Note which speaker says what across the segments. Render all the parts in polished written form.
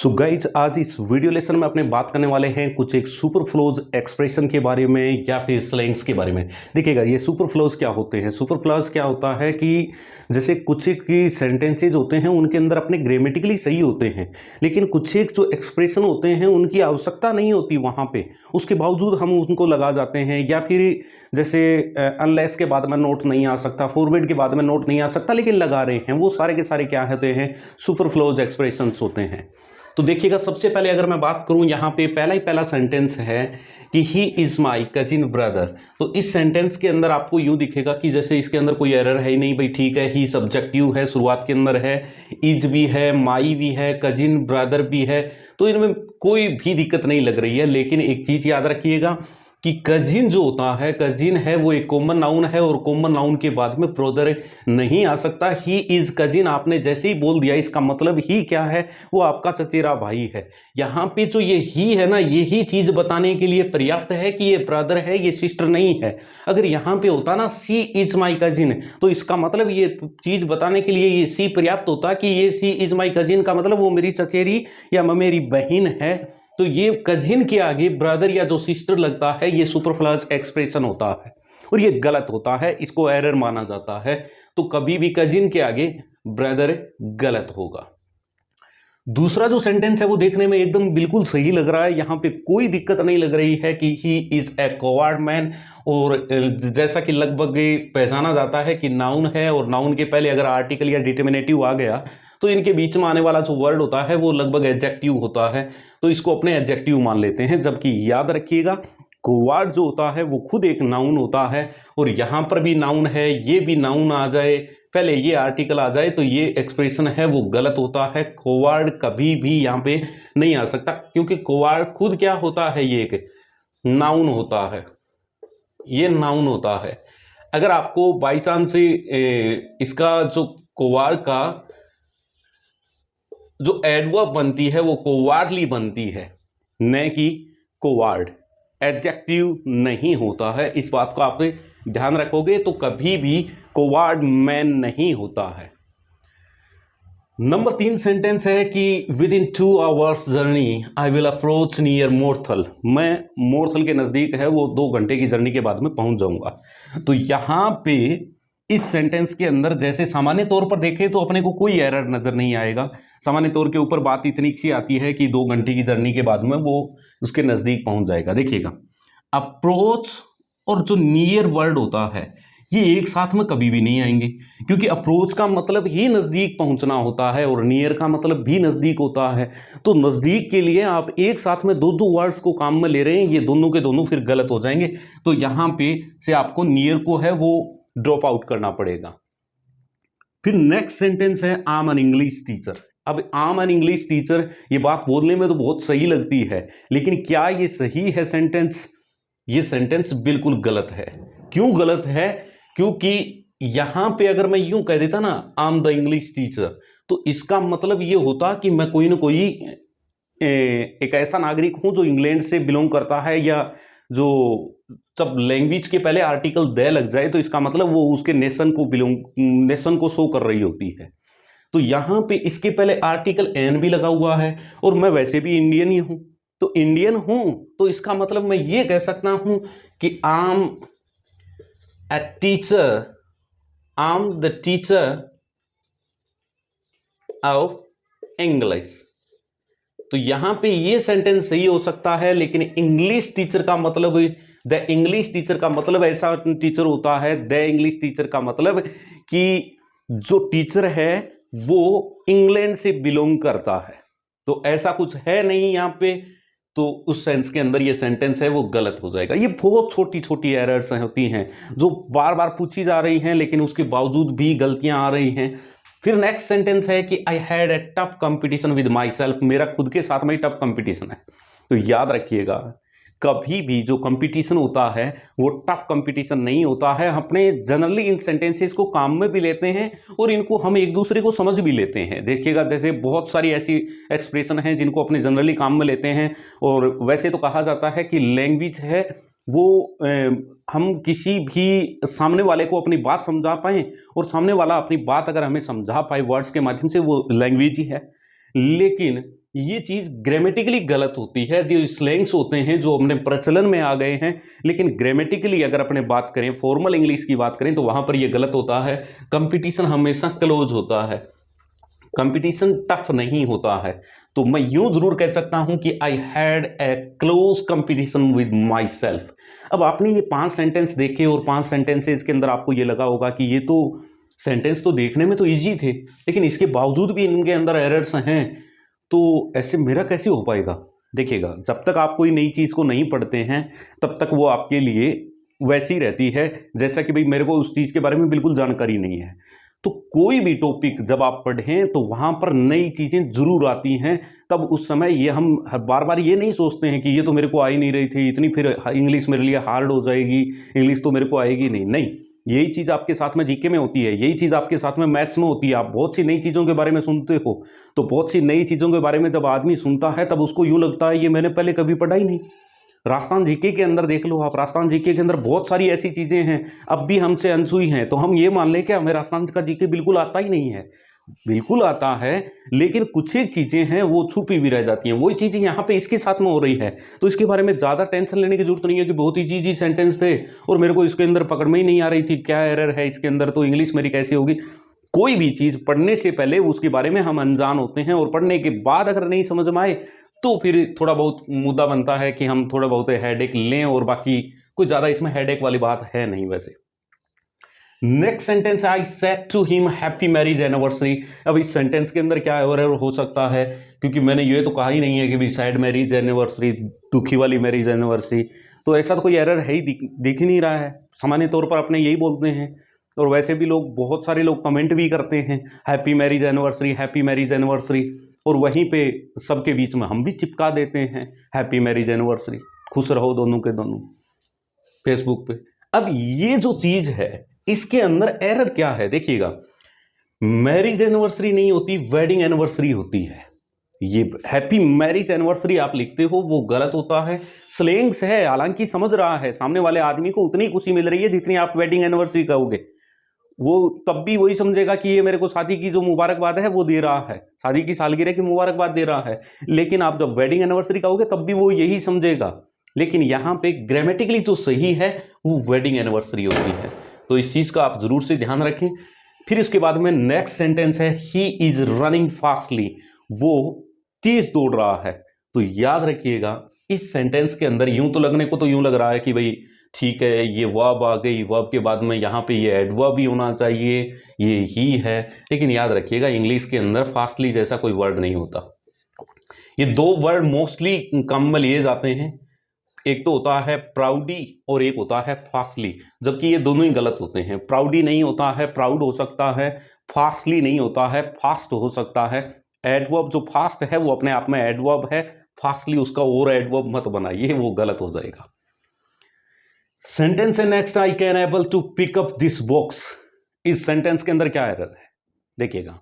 Speaker 1: So guys आज इस video lesson में अपने बात करने वाले हैं कुछ एक सुपर फ्लोज एक्सप्रेशन के बारे में या फिर स्लैंग्स के बारे में। देखिएगा ये सुपर फ्लोज क्या होते हैं। सुपर फ्लोज क्या होता है कि जैसे कुछ एक की सेंटेंसेज होते हैं उनके अंदर अपने ग्रामेटिकली सही होते हैं, लेकिन कुछ एक जो एक्सप्रेशन होते हैं उनकी आवश्यकता नहीं होती वहाँ पे, उसके बावजूद हम उनको लगा जाते हैं। या फिर जैसे अनलेस के बाद में नोट नहीं आ सकता, फॉरवर्ड के बाद में नोट नहीं आ सकता, लेकिन लगा रहे हैं, वो सारे के सारे क्या होते हैं, सुपर फ्लोज एक्सप्रेशंस होते हैं। तो देखिएगा सबसे पहले अगर मैं बात करूं यहाँ पे पहला सेंटेंस है कि he is my cousin brother. तो इस सेंटेंस के अंदर आपको यूँ दिखेगा कि जैसे इसके अंदर कोई एरर है ही नहीं, भाई ठीक है, ही सब्जेक्टिव है, शुरुआत के अंदर है, इज भी है, माई भी है, कजिन ब्रदर भी है, तो इनमें कोई भी दिक्कत नहीं लग रही है। लेकिन एक चीज़ याद रखिएगा कि कजिन जो होता है, कजिन है वो एक कॉमन नाउन है और कॉमन नाउन के बाद में ब्रदर नहीं आ सकता। ही इज कजिन आपने जैसे ही बोल दिया, इसका मतलब ही क्या है, वो आपका चचेरा भाई है। यहाँ पे जो ये ही है ना, यही चीज बताने के लिए पर्याप्त है कि ये ब्रदर है, ये सिस्टर नहीं है। अगर यहाँ पे होता ना सी इज माई कजिन, तो इसका मतलब ये चीज बताने के लिए ये सी पर्याप्त होता कि ये सी इज माई कजिन का मतलब वो मेरी चचेरी या मेरी बहन है। तो ये कजिन के आगे ब्रदर या जो सिस्टर लगता है, ये सुपरफ्लूज एक्सप्रेशन होता है और ये गलत होता है, इसको एरर माना जाता है। तो कभी भी कजिन के आगे ब्रदर गलत होगा। दूसरा जो सेंटेंस है वो देखने में एकदम बिल्कुल सही लग रहा है, यहाँ पे कोई दिक्कत नहीं लग रही है कि he is a covered man. और जैसा कि लगभग पहचाना जाता है कि नाउन है और नाउन के पहले अगर आर्टिकल या डिटर्मिनेटिव आ गया तो इनके बीच में आने वाला जो वर्ड होता है वो लगभग एडजेक्टिव होता है, तो इसको अपने एडजेक्टिव मान लेते हैं। जबकि याद रखिएगा कवर्ड जो होता है वो खुद एक नाउन होता है और यहाँ पर भी नाउन है, ये भी नाउन आ जाए, पहले ये आर्टिकल आ जाए, तो ये एक्सप्रेशन है वो गलत होता है। कवर्ड कभी भी यहाँ पे नहीं आ सकता, क्योंकि कवर्ड खुद क्या होता है, ये एक नाउन होता है, ये नाउन होता है। अगर आपको बाई चांस से इसका जो कवर्ड का जो एडवर्ब बनती है वो कोवार्डली बनती है, न कि कोवार्ड, एडजेक्टिव नहीं होता है। इस बात को आप ध्यान रखोगे तो कभी भी कोवार्ड मैन नहीं होता है। नंबर 3 सेंटेंस है कि within 2 hours journey I will approach near Morthal. मैं मोरथल के नज़दीक है वो 2 घंटे की जर्नी के बाद में पहुंच जाऊंगा। तो यहाँ पे इस सेंटेंस के अंदर जैसे सामान्य तौर पर देखें तो अपने को कोई एरर नज़र नहीं आएगा। सामान्य तौर के ऊपर बात इतनी सी आती है कि 2 घंटे की जर्नी के बाद में वो उसके नज़दीक पहुंच जाएगा। देखिएगा अप्रोच और जो नियर वर्ड होता है ये एक साथ में कभी भी नहीं आएंगे, क्योंकि अप्रोच का मतलब ही नज़दीक पहुंचना होता है और नियर का मतलब भी नज़दीक होता है। तो नज़दीक के लिए आप एक साथ में 2 वर्ड्स को काम में ले रहे हैं, ये दोनों के दोनों फिर गलत हो जाएंगे। तो यहाँ पे से आपको नियर को है वो ड्रॉप आउट करना पड़ेगा। फिर नेक्स्ट सेंटेंस है I am an English teacher. अब I am an English teacher, ये बात बोलने में तो बहुत सही लगती है, लेकिन क्या ये सही है सेंटेंस? ये सेंटेंस बिल्कुल गलत है। क्यों गलत है? क्योंकि यहां पे अगर मैं यूं कह देता ना I am the English teacher, तो इसका मतलब ये होता कि मैं कोई ना कोई एक ऐसा नागरिक हूं जो इंग्लैंड से बिलोंग करता है, या जो जब लैंग्वेज के पहले आर्टिकल द लग जाए तो इसका मतलब वो उसके नेशन को शो कर रही होती है। तो यहां पे इसके पहले आर्टिकल एन भी लगा हुआ है और मैं वैसे भी इंडियन ही हूं, तो इंडियन हूं तो इसका मतलब मैं ये कह सकता हूं कि I M a teacher, I'm the teacher of English। तो यहां पे ये सेंटेंस सही हो सकता है, लेकिन इंग्लिश टीचर का मतलब, द इंग्लिश टीचर का मतलब ऐसा टीचर होता है, द इंग्लिश टीचर का मतलब कि जो टीचर है वो इंग्लैंड से बिलोंग करता है। तो ऐसा कुछ है नहीं यहाँ पे, तो उस सेंस के अंदर ये सेंटेंस है वो गलत हो जाएगा। ये बहुत छोटी छोटी एरर्स होती हैं जो बार बार पूछी जा रही हैं, लेकिन उसके बावजूद भी गलतियां आ रही हैं। फिर नेक्स्ट सेंटेंस है कि I had A tough competition with my self. मेरा खुद के साथ में टफ कंपटीशन है। तो याद रखिएगा कभी भी जो कंपटीशन होता है वो टफ कंपटीशन नहीं होता है। अपने जनरली इन सेंटेंसेस को काम में भी लेते हैं और इनको हम एक दूसरे को समझ भी लेते हैं। देखिएगा जैसे बहुत सारी ऐसी एक्सप्रेशन हैं जिनको अपने जनरली काम में लेते हैं। और वैसे तो कहा जाता है कि लैंग्वेज है वो हम किसी भी सामने वाले को अपनी बात समझा पाएँ और सामने वाला अपनी बात अगर हमें समझा पाए वर्ड्स के माध्यम से, वो लैंग्वेज ही है। लेकिन ये चीज़ ग्रामेटिकली गलत होती है। जो स्लैंग्स होते हैं जो अपने प्रचलन में आ गए हैं, लेकिन ग्रामेटिकली अगर अपने बात करें, फॉर्मल इंग्लिश की बात करें, तो वहाँ पर ये गलत होता है। कंपटीशन हमेशा क्लोज होता है, कंपटीशन टफ नहीं होता है। तो मैं यूं जरूर कह सकता हूं कि I had a close competition with my self. अब आपने ये 5 सेंटेंस देखे और 5 सेंटेंसेस के अंदर आपको ये लगा होगा कि ये तो सेंटेंस तो देखने में तो इजी थे, लेकिन इसके बावजूद भी इनके अंदर एरर्स हैं, तो ऐसे मेरा कैसे हो पाएगा? देखिएगा, जब तक आप कोई नई चीज़ को नहीं पढ़ते हैं तब तक वो आपके लिए वैसी रहती है जैसा कि भाई मेरे को उस चीज़ के बारे में बिल्कुल जानकारी नहीं है। तो कोई भी टॉपिक जब आप पढ़ें तो वहाँ पर नई चीज़ें ज़रूर आती हैं। तब उस समय ये हम बार बार ये नहीं सोचते हैं कि ये तो मेरे को आ ही नहीं रही थी, इतनी फिर इंग्लिश मेरे लिए हार्ड हो जाएगी, इंग्लिश तो मेरे को आएगी नहीं। नहीं, यही चीज़ आपके साथ में जीके में होती है, यही चीज़ आपके साथ में मैथ्स में होती है। आप बहुत सी नई चीज़ों के बारे में सुनते हो, तो बहुत सी नई चीज़ों के बारे में जब आदमी सुनता है तब उसको यूँ लगता है ये मैंने पहले कभी पढ़ा ही नहीं। राजस्थान जीके के अंदर देख लो आप, राजस्थान जीके के अंदर बहुत सारी ऐसी चीज़ें हैं अब भी हमसे अनसुई हैं, तो हम ये मान लें कि हमें राजस्थान का जीके बिल्कुल आता ही नहीं है। बिल्कुल आता है, लेकिन कुछ एक चीज़ें हैं वो छुपी भी रह जाती हैं। वही चीज़ें यहाँ पे इसके साथ में हो रही है, तो इसके बारे में ज़्यादा टेंशन लेने की जरूरत नहीं है कि बहुत ही जी सेंटेंस थे और मेरे को इसके अंदर पकड़ में ही नहीं आ रही थी, क्या एरर है इसके अंदर, तो इंग्लिश मेरी कैसी होगी। कोई भी चीज़ पढ़ने से पहले उसके बारे में हम अनजान होते हैं, और पढ़ने के बाद अगर नहीं समझ में आए तो फिर थोड़ा बहुत मुद्दा बनता है कि हम थोड़ा बहुत हेडेक लें, और बाकी कोई ज़्यादा इसमें हेडेक वाली बात है नहीं। वैसे next sentence, I said to him happy marriage anniversary. अब इस सेंटेंस के अंदर क्या एरर हो सकता है, क्योंकि मैंने ये तो कहा ही नहीं है कि भी सैड मैरिज एनिवर्सरी, दुखी वाली मैरिज एनिवर्सरी, तो ऐसा तो कोई एरर है ही दिख ही नहीं रहा है। सामान्य तौर पर अपने यही बोलते हैं, और वैसे भी लोग, बहुत सारे लोग कमेंट भी करते हैं happy marriage anniversary, happy marriage anniversary, और वहीं पे सबके बीच में हम भी चिपका देते हैं हैप्पी मैरिज एनिवर्सरी, खुश रहो दोनों के दोनों, फेसबुक पे। अब ये जो चीज है इसके अंदर एरर क्या है, देखिएगा, मैरिज एनिवर्सरी नहीं होती, वेडिंग एनिवर्सरी होती है। ये हैप्पी मैरिज एनिवर्सरी आप लिखते हो वो गलत होता है, स्लैंग्स है, हालांकि समझ रहा है सामने वाले आदमी को उतनी खुशी मिल रही है जितनी आप वेडिंग एनिवर्सरी कहोगे, वो तब भी वही समझेगा कि ये मेरे को शादी की जो मुबारकबाद है वो दे रहा है, शादी की सालगिरह की मुबारकबाद दे रहा है। लेकिन आप जब वेडिंग एनिवर्सरी कहोगे तब भी वो यही समझेगा, लेकिन यहाँ पे ग्रामेटिकली जो सही है वो वेडिंग एनिवर्सरी होती है। तो इस चीज़ का आप जरूर से ध्यान रखें। फिर इसके बाद में नेक्स्ट सेंटेंस है ही इज रनिंग फास्टली, वो तेज दौड़ रहा है। तो याद रखिएगा इस सेंटेंस के अंदर यूं तो लगने को तो यूं लग रहा है कि भाई ठीक है ये वर्ब आ गई, वर्ब के बाद में यहाँ पे ये एडवर्ब भी होना चाहिए, ये ही है, लेकिन याद रखिएगा इंग्लिश के अंदर फास्टली जैसा कोई वर्ड नहीं होता। ये दो वर्ड मोस्टली काम में लिए जाते हैं, एक तो होता है प्राउडी और एक होता है फास्टली, जबकि ये दोनों ही गलत होते हैं। प्राउडी नहीं होता है, प्राउड हो सकता है, फास्टली नहीं होता है, फास्ट हो सकता है। एडवर्ब जो फास्ट है वो अपने आप में एडवर्ब है, फास्टली उसका और एडवर्ब मत बनाइए, वो गलत हो जाएगा। सेंटेंस है next, I can able to pick up this box. इस सेंटेंस के अंदर क्या एरर है, देखिएगा,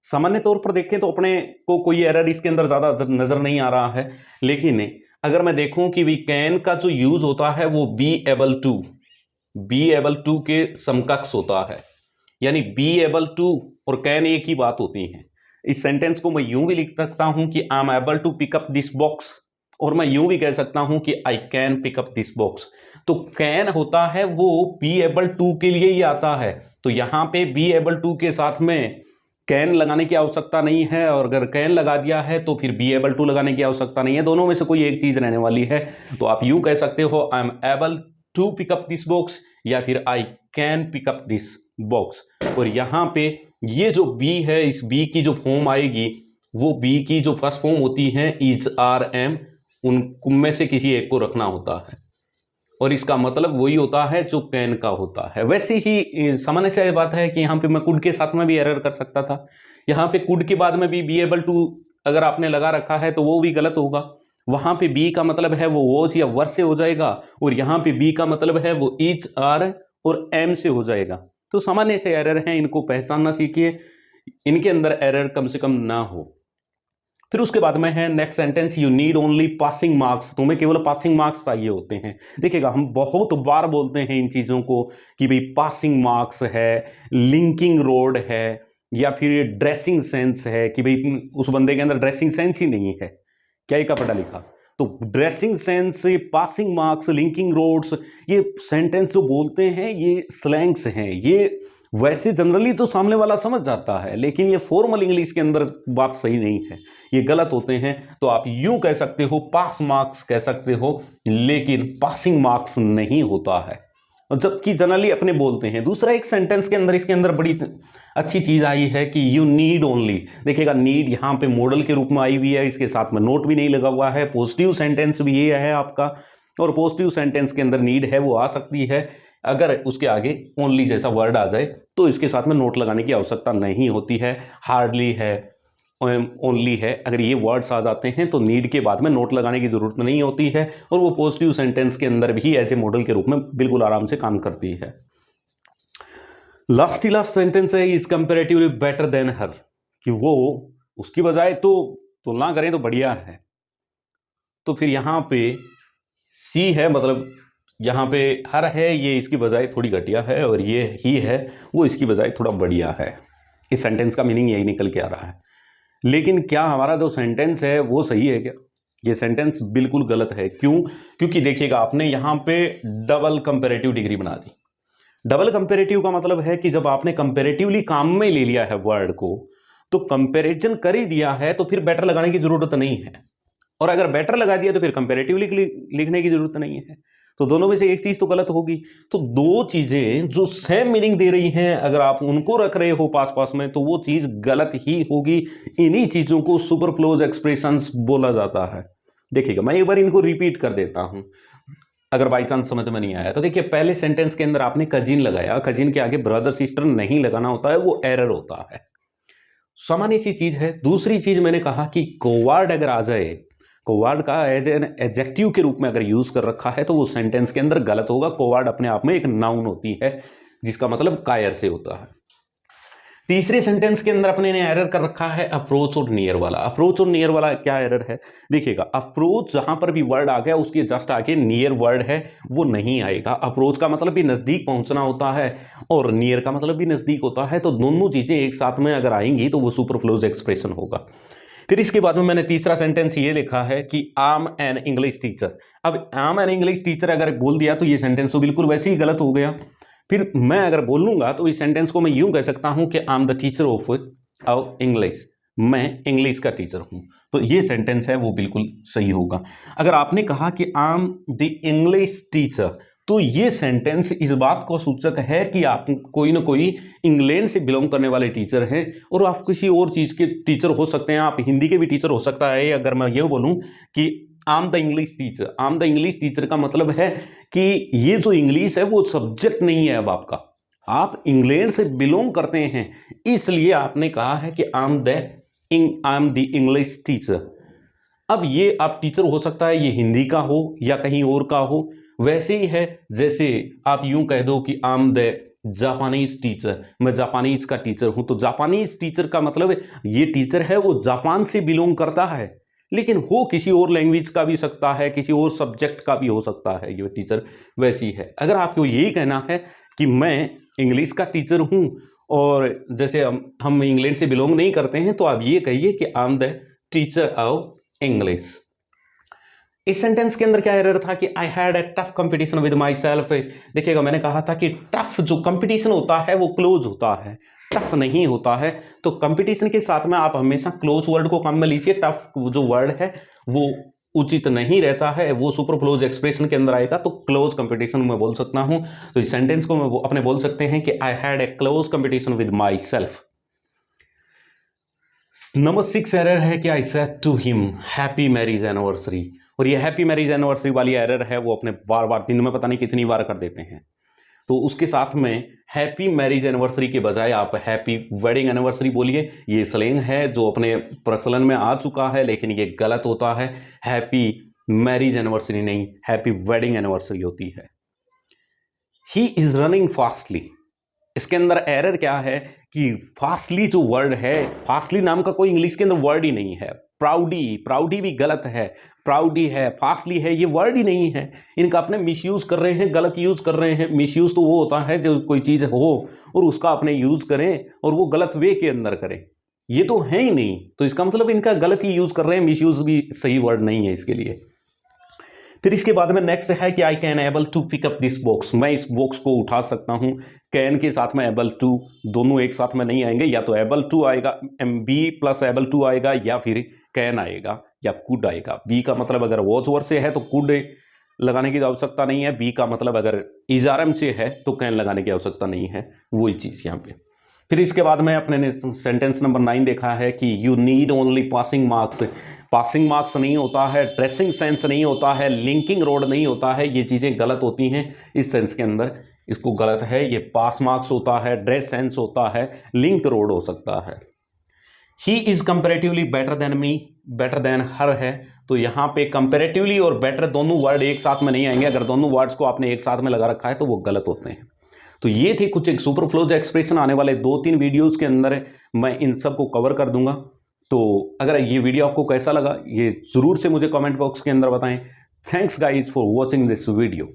Speaker 1: सामान्य तौर पर देखें तो अपने को कोई एरर इसके अंदर ज्यादा नजर नहीं आ रहा है, लेकिन अगर मैं देखूं कि भी कैन का जो यूज होता है वो बी एबल टू के समकक्ष होता है, यानी बी एबल टू और कैन एक ही बात होती है। इस सेंटेंस को मैं यूं भी लिख सकता हूं कि I am able to pick up this box, और मैं यूं भी कह सकता हूं कि I can pick up this box. तो कैन होता है वो बी एबल टू के लिए ही आता है, तो यहां पे बी एबल टू के साथ में कैन लगाने की आवश्यकता नहीं है, और अगर कैन लगा दिया है तो फिर बी एबल टू लगाने की आवश्यकता नहीं है, दोनों में से कोई एक चीज रहने वाली है। तो आप यूं कह सकते हो I am able to pick up this box, या फिर I can pick up this box. और यहाँ पे ये जो बी है, इस बी की जो फॉर्म आएगी वो बी की जो फर्स्ट फॉर्म होती है इज आर एम, उनमें से किसी एक को रखना होता है, और इसका मतलब वही होता है जो कैन का होता है। वैसे ही सामान्य सी बात है कि यहाँ पे मैं कुड के साथ में भी एरर कर सकता था, यहाँ पे कुड के बाद में भी बी एबल टू अगर आपने लगा रखा है तो वो भी गलत होगा। वहाँ पे बी का मतलब है वो वॉज या वर से हो जाएगा, और यहाँ पे बी का मतलब है वो इज आर और एम से हो जाएगा। तो सामान्य से एरर हैं, इनको पहचानना सीखिए, इनके अंदर एरर कम से कम ना हो। फिर उसके बाद में है next sentence, you need only passing marks, तुम्हें केवल पासिंग मार्क्स चाहिए होते हैं। देखिएगा हम बहुत बार बोलते हैं इन चीज़ों को कि भाई पासिंग मार्क्स है, लिंकिंग रोड है, या फिर ड्रेसिंग सेंस है कि भाई उस बंदे के अंदर ड्रेसिंग सेंस ही नहीं है, क्या का पढ़ा लिखा। तो dressing sense, passing marks, linking roads, ये सेंटेंस जो बोलते हैं ये स्लैंग्स हैं। ये वैसे जनरली तो सामने वाला समझ जाता है, लेकिन ये फॉर्मल इंग्लिश के अंदर बात सही नहीं है, ये गलत होते हैं। तो आप यूं कह सकते हो, पास मार्क्स कह सकते हो, लेकिन पासिंग मार्क्स नहीं होता है, जबकि जनरली अपने बोलते हैं। दूसरा एक सेंटेंस के अंदर, इसके अंदर बड़ी अच्छी चीज आई है कि यू नीड ओनली। देखिएगा नीड यहाँ पे मॉडल के रूप में आई हुई है, इसके साथ में नोट भी नहीं लगा हुआ है। पॉजिटिव सेंटेंस भी ये है आपका, और पॉजिटिव सेंटेंस के अंदर नीड है वो आ सकती है, अगर उसके आगे ओनली जैसा वर्ड आ जाए तो इसके साथ में नोट लगाने की आवश्यकता नहीं होती है। हार्डली है, ओनली है, अगर ये वर्ड्स आ जाते हैं तो नीड के बाद में नोट लगाने की जरूरत नहीं होती है, और वो पॉजिटिव सेंटेंस के अंदर भी एज ए मॉडल के रूप में बिल्कुल आराम से काम करती है। लास्ट सेंटेंस है इज कंपैरेटिवली बेटर देन हर, कि वो उसकी बजाय तो तुलना करें तो बढ़िया है। तो फिर यहां पे सी है, मतलब यहां पे हर है, ये इसकी बजाय थोड़ी घटिया है, और ये ही है वो इसकी बजाय थोड़ा बढ़िया है। इस सेंटेंस का मीनिंग यही निकल के आ रहा है। लेकिन क्या हमारा जो सेंटेंस है वो सही है क्या? ये सेंटेंस बिल्कुल गलत है। क्यों? क्योंकि देखिएगा आपने यहां पे डबल कंपैरेटिव डिग्री बना दी। डबल कंपैरेटिव का मतलब है कि जब आपने कंपैरेटिवली काम में ले लिया है वर्ड को, तो कंपैरिजन कर ही दिया है, तो फिर बेटर लगाने की जरूरत नहीं है, और अगर बेटर लगा दिया तो फिर कंपैरेटिवली लिखने की जरूरत नहीं है। तो दोनों में से एक चीज तो गलत होगी। तो दो चीजें जो सेम मीनिंग दे रही हैं, अगर आप उनको रख रहे हो पास पास में, तो वो चीज गलत ही होगी। इन्हीं चीजों को सुपरफ्लोज एक्सप्रेशंस बोला जाता है। देखिएगा मैं एक बार इनको रिपीट कर देता हूं, अगर बाई चांस समझ में नहीं आया तो। देखिए पहले सेंटेंस के अंदर आपने कजिन लगाया, कजिन के आगे ब्रदर सिस्टर नहीं लगाना होता है, वो एरर होता है, सामान्य सी चीज है। दूसरी चीज मैंने कहा कि कोवार्ड अगर आ जाए, कोवार्ड का एज एन एडजेक्टिव के रूप में अगर यूज कर रखा है तो वो सेंटेंस के अंदर गलत होगा। कोवार्ड अपने आप में एक नाउन होती है, जिसका मतलब कायर से होता है। तीसरे सेंटेंस के अंदर अपने ने एरर कर रखा है अप्रोच और नियर वाला। अप्रोच और नियर वाला क्या एरर है? देखिएगा अप्रोच जहां पर भी वर्ड आ गया उसके जस्ट आगे नियर वर्ड है वो नहीं आएगा। अप्रोच का मतलब भी नजदीक पहुंचना होता है, और नियर का मतलब भी नजदीक होता है। तो दोनों चीजें एक साथ में अगर आएंगी तो वो सुपरफ्लोज एक्सप्रेशन होगा। फिर इसके बाद में मैंने तीसरा सेंटेंस ये लिखा है कि आम एन इंग्लिश टीचर। अब आम एन इंग्लिश टीचर अगर बोल दिया तो ये सेंटेंस तो बिल्कुल वैसे ही गलत हो गया। फिर मैं अगर बोलूंगा तो इस सेंटेंस को मैं यूं कह सकता हूं कि I am the teacher of English, मैं इंग्लिश का टीचर हूं। तो ये सेंटेंस है वो बिल्कुल सही होगा। अगर आपने कहा कि I am the English teacher, तो ये सेंटेंस इस बात का सूचक है कि आप कोई ना कोई इंग्लैंड से बिलोंग करने वाले टीचर हैं, और आप किसी और चीज़ के टीचर हो सकते हैं। आप हिंदी के भी टीचर हो सकता है। अगर मैं ये बोलूं कि आम द इंग्लिश टीचर, आम द इंग्लिश टीचर का मतलब है कि ये जो इंग्लिश है वो सब्जेक्ट नहीं है। अब आपका, आप इंग्लैंड से बिलोंग करते हैं, इसलिए आपने कहा है कि I am the English teacher. अब ये आप टीचर हो सकता है ये हिंदी का हो या कहीं और का हो। वैसे ही है जैसे आप यूं कह दो कि I am the Japanese teacher, मैं जापानीज का टीचर हूं। तो जापानीज टीचर का मतलब ये टीचर है वो जापान से बिलोंग करता है, लेकिन हो किसी और लैंग्वेज का भी सकता है, किसी और सब्जेक्ट का भी हो सकता है ये टीचर। वैसी है अगर आपको यही कहना है कि मैं इंग्लिश का टीचर हूं, और जैसे हम इंग्लैंड से बिलोंग नहीं करते हैं, तो आप ये कहिए कि I am the teacher of English. इस सेंटेंस के अंदर क्या एरर था कि I had A tough competition with my self. देखिएगा मैंने कहा था कि टफ जो कंपटीशन होता है वो क्लोज होता है, टफ नहीं होता है। तो कंपटीशन के साथ में आप हमेशा क्लोज वर्ड को काम में लीजिए। टफ जो वर्ड है वो उचित नहीं रहता है, वो सुपरफ्लोज एक्सप्रेशन के अंदर आएगा। तो क्लोज कंपटीशन में बोल सकता हूं। तो इस सेंटेंस को मैं अपने बोल सकते हैं कि I had a close competition with myself. Number 6 error है कि I said to him happy marriage anniversary. और ये हैप्पी मैरिज एनिवर्सरी वाली एरर है वो अपने बार बार दिन में पता नहीं कितनी बार कर देते हैं। तो उसके साथ में हैप्पी मैरिज एनिवर्सरी के बजाय आप हैप्पी वेडिंग एनिवर्सरी बोलिए। ये स्लैंग है जो अपने प्रचलन में आ चुका है, लेकिन ये गलत होता है। हैप्पी मैरिज एनिवर्सरी नहीं, हैप्पी वेडिंग एनिवर्सरी होती है। ही इज रनिंग फास्टली, इसके अंदर एरर क्या है कि फास्टली जो वर्ड है, फास्टली नाम का कोई इंग्लिश के अंदर वर्ड ही नहीं है। प्राउडी, प्राउडी भी गलत है, प्राउडी है, फास्टली है, ये वर्ड ही नहीं है। इनका अपने मिसयूज कर रहे हैं, गलत यूज कर रहे हैं। मिसयूज तो वो होता है जब कोई चीज़ हो और उसका अपने यूज करें और वो गलत वे के अंदर करें, ये तो है ही नहीं। तो इसका मतलब इनका गलत ही यूज कर रहे हैं, मिसयूज भी सही वर्ड नहीं है इसके लिए। फिर इसके बाद में नेक्स्ट है कि I can able to pick up this box, मैं इस बॉक्स को उठा सकता हूं। कैन के साथ में एबल टू, दोनों एक साथ में नहीं आएंगे, या तो एबल टू आएगा, बी प्लस एबल टू आएगा, या फिर कैन आएगा या कुड आएगा। बी का मतलब अगर वॉच वर्ड से है तो कुड लगाने की आवश्यकता नहीं है, बी का मतलब अगर इजारम से है तो कैन लगाने की आवश्यकता नहीं है, वही चीज़ यहाँ पे। फिर इसके बाद में अपने ने सेंटेंस नंबर 9 देखा है कि you need only passing marks. Passing marks नहीं होता है, ड्रेसिंग सेंस नहीं होता है, लिंकिंग रोड नहीं होता है, ये चीज़ें गलत होती हैं इस सेंस के अंदर, इसको गलत है। ये पास मार्क्स होता है, ड्रेस सेंस होता है, लिंक रोड हो सकता है। He is comparatively better than me, better than her है, तो यहाँ पे कंपेरेटिवली और बेटर दोनों वर्ड एक साथ में नहीं आएंगे। अगर दोनों वर्ड्स को आपने एक साथ में लगा रखा है तो वो गलत होते हैं। तो ये थे कुछ एक सुपरफ्लोज एक्सप्रेशन, आने वाले 2-3 वीडियोस के अंदर मैं इन सब को कवर कर दूंगा। तो अगर ये वीडियो आपको कैसा लगा ये ज़रूर से मुझे कमेंट बॉक्स के अंदर बताएं। Thanks guys for watching this video.